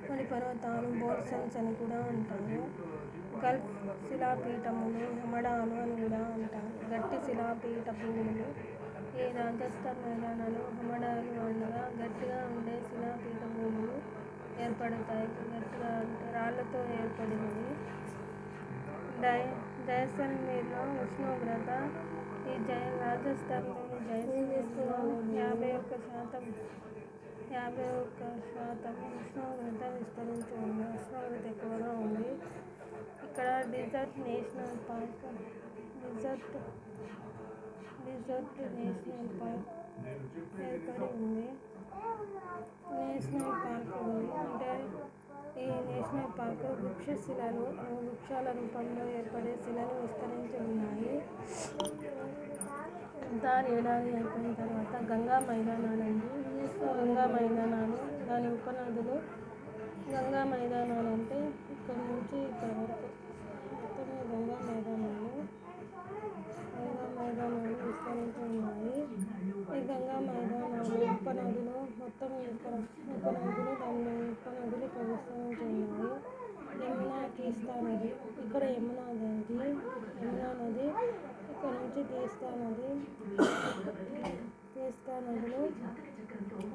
కొన్ని పర్వతాలు బోర్సన్స్ అని కూడా అంటారు. గల్ఫ్ శిలాపీఠములు హమడాలు అని కూడా అంటారు. గట్టి శిలాపీఠ భూములు. ఈ రాజస్థాన్ మైదానాలు హమడాలు అనగా గట్టిగా ఉండే శిలాపీఠ భూములు ఏర్పడతాయి. గట్టిగా అంటే రాళ్లతో ఏర్పడినవి. జైసల్మేర్లో ఉష్ణోగ్రత రాజస్థాన్లోని జైసల్మేర్లో 51% ఉష్ణోగ్రత విస్తరించి ఉంది. ఉష్ణోగ్రత ఎక్కువగా ఉంది. ఇక్కడ డెజర్ట్ నేషనల్ పార్క్ ఏర్పడి ఉంది. నేషనల్ పార్క్ అంటే ఈ నేషనల్ పార్క్ వృక్షాల రూపంలో ఏర్పడే శిలలు విస్తరించి ఉన్నాయి. థార్ ఎడారి అయిపోయిన తర్వాత గంగా మైదానాలండి. గంగా మైదానాలు దాని ఉపనదులు. గంగా మైదానాలు అంటే ఇక్కడ నుంచి ఇక్కడ వరకు మొత్తమే గంగా మైదానాలు విస్తరించి ఉన్నాయి. ఈ గంగా మైదానాలు ఉపనదులు మొత్తం ఇక్కడ ఉపనదులు దాని ఉపనదులు ఇక్కడ విస్తరించి ఉన్నాయి. యమునా తీస్తా నది ఇక్కడ యమునా నది ఇక్కడ నుంచి తీస్తా నదులు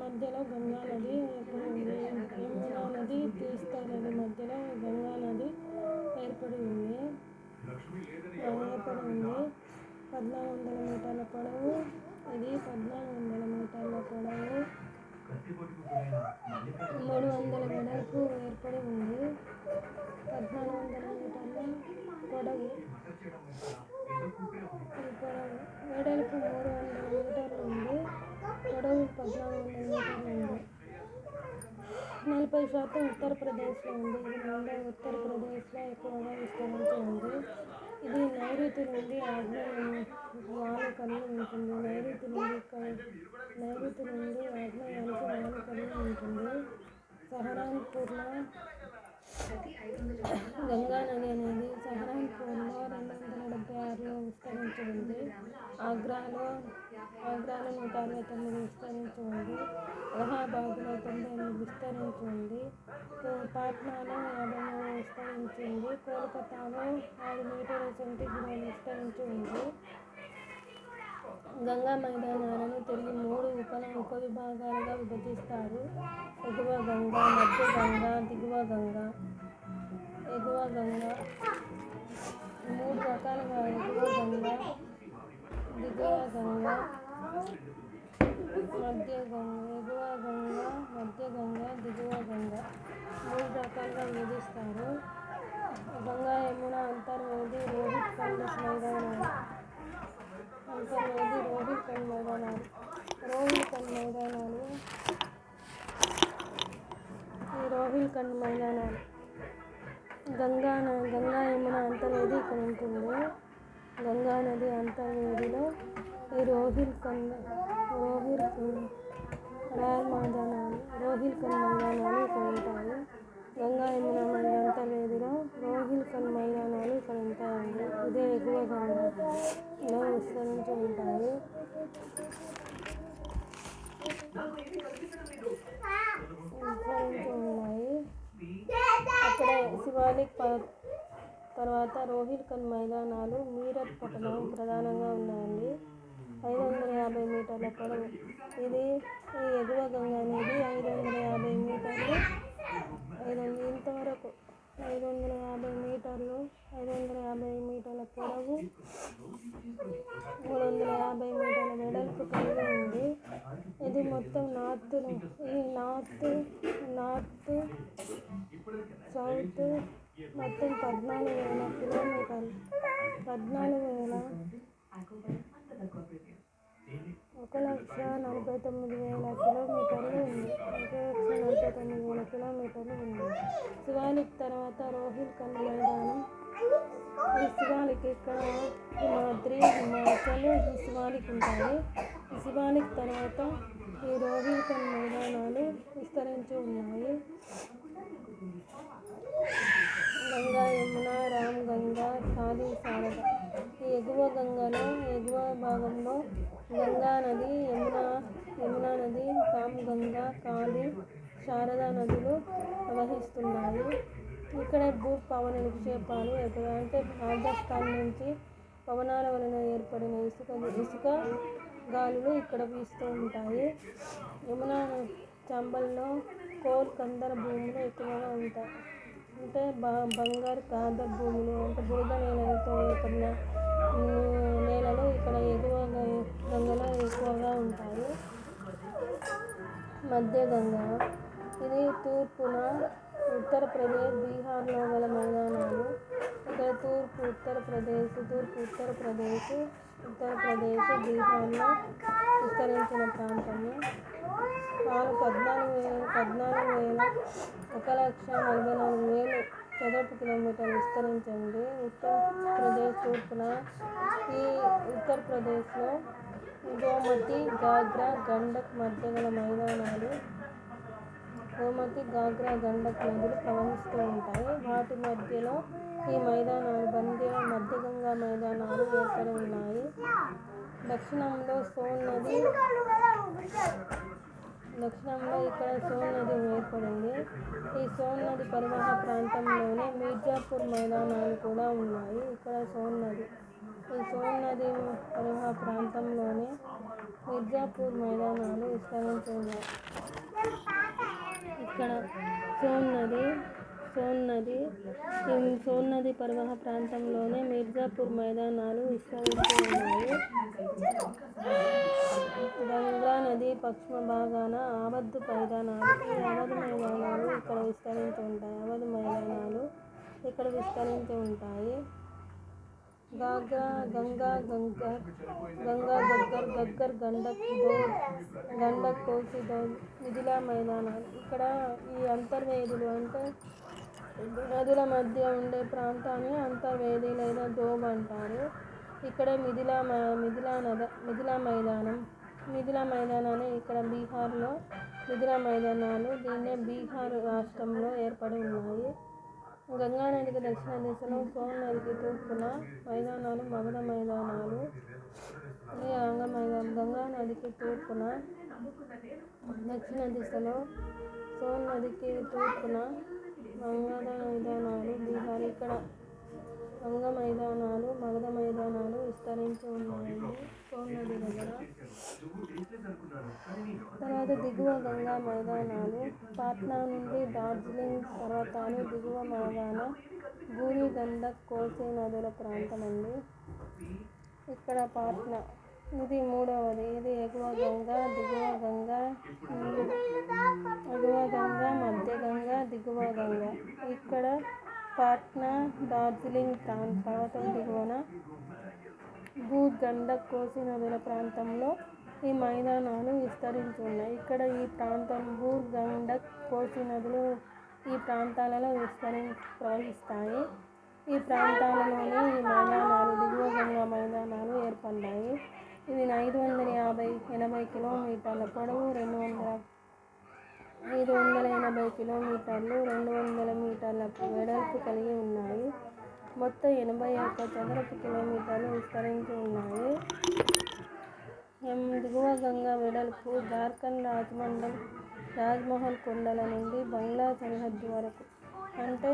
మధ్యలో గంగా నది ఏర్పడి ఉంది. యమునా నది తీస్తా నది మధ్యలో గంగా నది ఏర్పడి ఉంది. 1400 మీటర్ల పొడవు. ఇది 1400 మీటర్ల పొడవు, 300 వెడల్పు ఏర్పడి ఉంది. 1400 మీటర్ల పొడవు, వెడల్పు 300 మీటర్లు ఉంది. పొడవు 1400 మీటర్లు ఉంది. 40% ఉత్తరప్రదేశ్లో ఉంది. ఇది ఉత్తరప్రదేశ్లో ఎక్కువగా విస్తరించి ఉంది. ఇది నైరుతి నుండి ఆగ్నేయానికి వాలుకల్లి ఉంటుంది. నైరుతి నుండి ఆగ్నేయానికి వాలుకల్లి ఉంటుంది. సహరాన్పూర్లో గంగా నది అనేది సహరాన్పూర్లో 276లో విస్తరించి ఉంది. ఆగ్రాలో 169 విస్తరించి ఉంది. అలహాబాద్లో 98 విస్తరించి ఉంది. పాట్నాలో 53 విస్తరించింది. కోల్కతాలో 6 మీటర్ల సెంటీగ్రేడ్ విస్తరించి ఉంది. గంగా మైదానాలను తిరిగి 3 ఉపవిభాగాలుగా విభజిస్తారు. ఎగువ గంగా, మధ్య గంగా, దిగువ గంగా. 3 రకాలుగా ఎగువ గంగా, దిగువ గంగా, మధ్య గంగా, దిగువ గంగా 3 రకాలుగా విభజిస్తారు. గంగా యమున అంతర్వేది రోహిల్ ఖండ్ మైదానాలు. గంగా యమున అంతర్వేది ఇక్కడ ఉంటుంది. గంగా నది అంతర్వేదిలో ఈ రోహిల్ ఖండ్ మైదానాలు ఇక్కడ ఉంటాయి. గంగా యమున అంతర్వేదిలో రోహిల్ ఖండ్ మైదానాలు ఇక్కడ ఉంటాయండి. ఇదే ఎగువ గంగాలో విస్తరించి ఉంటాయి. అక్కడ శివాలిక్ తర్వాత రోహిల్ ఖండ్ మైదానాలు మీరట్ పట్టణం ప్రధానంగా ఉన్నాయండి. 550 మీటర్ల పొడవు. ఇది ఈ ఎగువ గంగా అనేది 550 మీటర్లు. ఇంతవరకు 550 మీటర్ల పొడవు, 350 మీటర్ల వెడల్పు కలిగి ఉంది. ఇది మొత్తం నార్త్ సౌత్ మొత్తం 14,000 కిలోమీటర్లు. 1,49,000 కిలోమీటర్లు ఉంది. 1,49,000 కిలోమీటర్లు ఉంది. శివాలిక్ తర్వాత రోహిల్ ఖండ్ మైదానం. ఈ శివాలిక్ ఇక్కడ హిమాద్రి, హిమాచల్ ఈ శివాలిక్ ఉంటాయి. ఈ శివాలిక్ తర్వాత ఈ రోహిల్ ఖండ్ మైదానాలు విస్తరించి ఉన్నాయి. గంగా యమున, రామ్ గంగా, కాళీ శారద ఈ దిగువ గంగలో ఎగువ భాగంలో గంగా నది, యమునా నది, గంగా, కాళీ, శారదా నదులు ప్రవహిస్తున్నాయి. ఇక్కడ పవన నిక్షేపాలు అంటే రాజస్థాన్ నుంచి పవనాల వలన ఏర్పడిన ఇసుక గాలులు ఇక్కడ వీస్తూ ఉంటాయి. యమునా చంబల్లో కోల్ కందర భూములు ఎక్కువగా ఉంటాయి. అంటే బంగారు కాదర్ భూములు అంటే బురద నేలలతో ఏర్పడిన నేలలు ఇక్కడ ఎగువ గంగలో ఎక్కువగా ఉంటాయి. మధ్య గంగా ఇది తూర్పున ఉత్తరప్రదేశ్, బీహార్లో గల మైదానాలు. ఇక్కడ తూర్పు ఉత్తరప్రదేశ్, బీహార్లో విస్తరించిన ప్రాంతము. 1,44,000 చదరపు కిలోమీటర్లు విస్తరించింది. ఉత్తరప్రదేశ్ తూర్పున ఈ ఉత్తరప్రదేశ్లో గోమతి, గాగ్రా, గండక్ మధ్య గల మైదానాలు. గోమతి, గాగ్రా, గండక్ నదులు ప్రవహిస్తూ ఉంటాయి. వాటి మధ్యలో ఈ మైదానాలు మధ్య గంగా మైదానాలు ఏర్పడి ఉన్నాయి. దక్షిణంలో ఇక్కడ సోన్ నది ఏర్పడింది. ఈ సోన్ నది పరివాహ ప్రాంతంలోనే మీర్జాపూర్ మైదానాలు కూడా ఉన్నాయి. ఇక్కడ ఈ సోన్ నది పరివాహ ప్రాంతంలోనే మీర్జాపూర్ మైదానాలు విస్తరించి ఉన్నాయి. ఇక్కడ సోన్ నది పరివాహ ప్రాంతంలోనే మీర్జాపూర్ మైదానాలు విస్తరించి ఉన్నాయి. గంగా నది పశ్చిమ భాగాన అవధ్ మైదానాలు. ఈ అవధ్ మైదానాలు ఇక్కడ విస్తరించి ఉంటాయి. గంగా గగ్గర్, గండక్, కోసి, మిథిలా మైదానాలు. ఇక్కడ ఈ అంతర్వేదులు అంటే నదుల మధ్య ఉండే ప్రాంతాన్ని అంతర్వేది లేదా దోబ్ అంటారు. ఇక్కడ మిథిలా మైదానాన్ని ఇక్కడ బీహార్లో మిథిలా మైదానాలు. దీన్నే బీహార్ రాష్ట్రంలో ఏర్పడి ఉన్నాయి. గంగా నదికి దక్షిణ దిశలో, సోన్ నదికి తూర్పున మైదానాలు మగధ మైదానాలు. గంగా నదికి తూర్పున దక్షిణ దిశలో, సోన్ నదికి తూర్పున మగధ మైదానాలు బీహార్. ఇక్కడ గంగా మైదానాలు, మగధ మైదానాలు విస్తరించి ఉన్నాయి సోన్ నది దగ్గర. తర్వాత దిగువ గంగా మైదానాలు. పాట్నా నుండి డార్జిలింగ్ పర్వతాలు దిగువ భాగాన బూరి, గండక్, కోసి నదుల ప్రాంతం ఉంది. ఇక్కడ పాట్నా ఇది మూడవది. ఇది ఎగువ గంగా, మధ్య గంగా, దిగువ గంగా. ఇక్కడ పాట్నా, డార్జిలింగ్ పర్వతం దిగువన బూర్, గండక్, కోసి నదుల ప్రాంతంలో ఈ మైదానాలు విస్తరించి ఉన్నాయి. ఇక్కడ ఈ ప్రాంతం బూర్, గండక్, కోసి నదులు ఈ ప్రాంతాలలో ప్రవహిస్తాయి. ఈ ప్రాంతాలలోనే ఈ మైదానాలు, దిగువ గంగా మైదానాలు ఏర్పడ్డాయి. ఇది 580 కిలోమీటర్ల పొడవు, 580 కిలోమీటర్లు, 200 మీటర్ల వెడల్పు కలిగి ఉన్నాయి. మొత్తం 81 చదరపు కిలోమీటర్లు విస్తరించి ఉన్నాయి. దిగువ గంగా వెడల్పు జార్ఖండ్ రాజ్మహల్ కొండల నుండి బంగ్లా సరిహద్దు వరకు. అంటే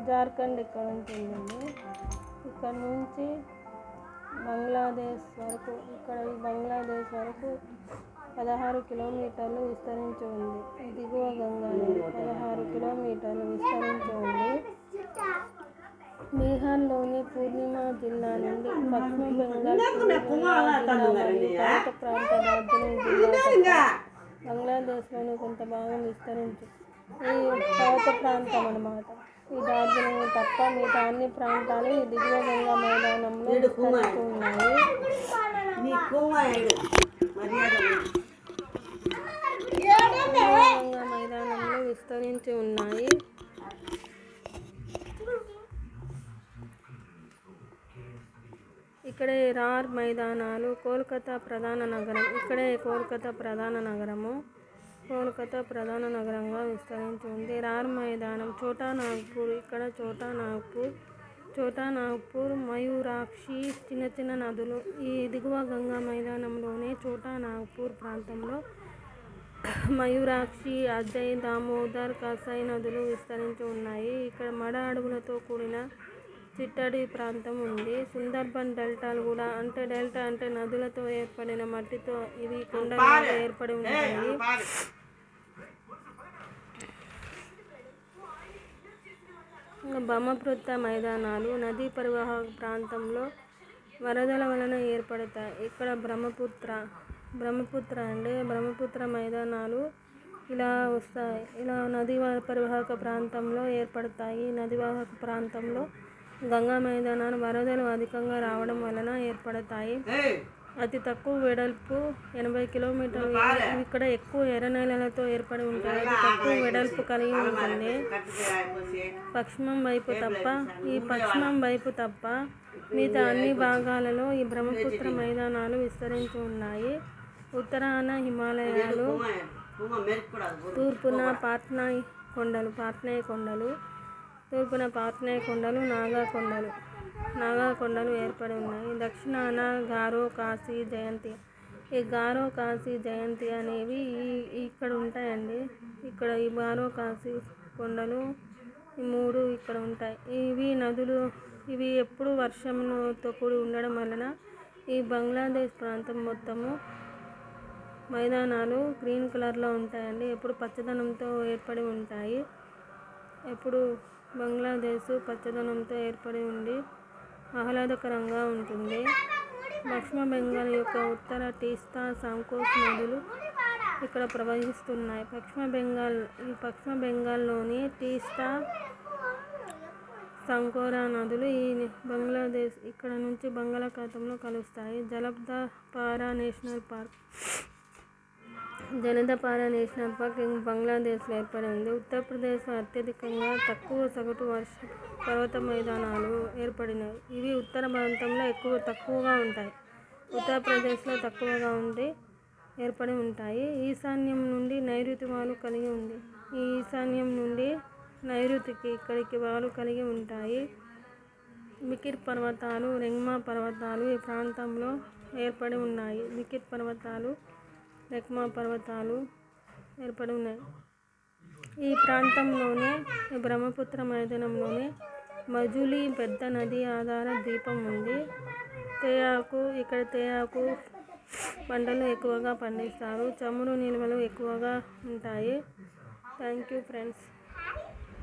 జార్ఖండ్ ఇక్కడ ఉంటుందండి. ఇక్కడ నుంచి బంగ్లాదేశ్ వరకు, ఈ బంగ్లాదేశ్ వరకు 16 కిలోమీటర్లు విస్తరించి ఉంది. దిగువ గంగా 16 కిలోమీటర్లు విస్తరించి ఉంది. బీహార్లోని పూర్ణిమా జిల్లా నుండి పశ్చిమ బెంగాల్ పర్వత ప్రాంత డార్జిలింగ్ జిల్లా బంగ్లాదేశ్లోని కొంత భాగం విస్తరించి ఈ పర్వత ప్రాంతం అన్నమాట. ఈ డార్జిలింగ్ తప్ప మిగతా అన్ని ప్రాంతాలు ఈ దిగువ గంగా మైదానంలో విస్తరించి ఉన్నాయి. గంగా మైదానంలో విస్తరించి ఉన్నాయి. ఇక్కడే రార్ మైదానాలు. కోల్కతా ప్రధాన నగరం. ఇక్కడే కోల్కతా ప్రధాన నగరంగా విస్తరించి ఉంది. రార్ మైదానం. చోటా నాగ్పూర్. ఇక్కడ చోటా చోటా నాగ్పూర్, మయూరాక్షి చిన్న చిన్న నదులు. ఈ దిగువ గంగా మైదానంలోనే చోటా నాగ్పూర్ ప్రాంతంలో మయూరాక్షి, అజయ్, దామోదర్, కసాయి నదులు విస్తరించి ఉన్నాయి. ఇక్కడ మడ అడవులతో కూడిన చిట్టడి ప్రాంతం ఉంది. సుందర్బన్ డెల్టాలు కూడా డెల్టా అంటే నదులతో ఏర్పడిన మట్టితో ఇవి కొండలుగా ఏర్పడి ఉంటాయి. బ్రహ్మపుత్ర మైదానాలు నదీ పరివాహక ప్రాంతంలో వరదల వలన ఏర్పడతాయి. ఇక్కడ బ్రహ్మపుత్ర మైదానాలు ఇలా వస్తాయి. ఇలా నదీ పరివాహక ప్రాంతంలో ఏర్పడతాయి. నదీవాహక ప్రాంతంలో గంగా మైదానాలు వరదలు అధికంగా రావడం వలన ఏర్పడతాయి. అతి తక్కువ వెడల్పు 80 కిలోమీటర్లు. ఇక్కడ ఎక్కువ ఎర్రనేలలతో ఏర్పడి ఉంటాయి. అతి తక్కువ వెడల్పు కలిగి ఉంటుంది. పశ్చిమం వైపు తప్ప మిగతా అన్ని భాగాలలో ఈ బ్రహ్మపుత్ర మైదానాలు విస్తరించి ఉన్నాయి. ఉత్తరాన హిమాలయాలు, తూర్పున పాట్నాయ్ కొండలు, నాగా కొండలు ఏర్పడి ఉన్నాయి. దక్షిణాన గారో, ఖాసీ, జయంతి. ఈ గారో, ఖాసీ, జయంతి అనేవి ఇక్కడ ఉంటాయండి. ఇక్కడ ఈ గారో, ఖాసీ కొండలు ఈ 3 ఇక్కడ ఉంటాయి. ఇవి ఎప్పుడు వర్షంతో కూడి ఉండడం వలన ఈ బంగ్లాదేశ్ ప్రాంతం మొత్తము మైదానాలు గ్రీన్ కలర్లో ఉంటాయండి. ఎప్పుడు పచ్చదనంతో ఏర్పడి ఉంటాయి. ఎప్పుడు బంగ్లాదేశ్ పచ్చదనంతో ఏర్పడి ఉండి ఆహ్లాదకరంగా ఉంటుంది. పశ్చిమ బెంగాల్ యొక్క ఉత్తర తీస్తా, సంకోచ్ నదులు ఇక్కడ ప్రవహిస్తున్నాయి. పశ్చిమ బెంగాల్లోని తీస్తా, సంకోరా నదులు ఈ బంగ్లాదేశ్ ఇక్కడ నుంచి బంగాళాఖాతంలో కలుస్తాయి. జలదపారా నేషనల్ పార్క్ బంగ్లాదేశ్లో ఏర్పడి ఉంది. ఉత్తరప్రదేశ్లో అత్యధికంగా తక్కువ సగటు పర్వత మైదానాలు ఏర్పడినాయి. ఇవి ఉత్తర ప్రాంతంలో తక్కువగా ఉంటాయి. ఉత్తరప్రదేశ్లో తక్కువగా ఏర్పడి ఉంటాయి. ఈశాన్యం నుండి నైరుతి వాలు కలిగి ఉంది. ఈ ఈశాన్యం నుండి నైరుతికి ఇక్కడికి వాలు కలిగి ఉంటాయి. మికిర్ పర్వతాలు, రెంగ్మా పర్వతాలు ఈ ప్రాంతంలో ఏర్పడి ఉన్నాయి. మికిర్ పర్వతాలు, రెక్మా పర్వతాలు ఏర్పడి ఉన్నాయి. ఈ ప్రాంతంలోనే బ్రహ్మపుత్ర మైదానంలోనే మజులీ పెద్ద నది ఆధార ద్వీపం ఉంది. ఇక్కడ తేయాకు పంటలు ఎక్కువగా పండిస్తారు. చమురు నిల్వలు ఎక్కువగా ఉంటాయి. Thank you friends.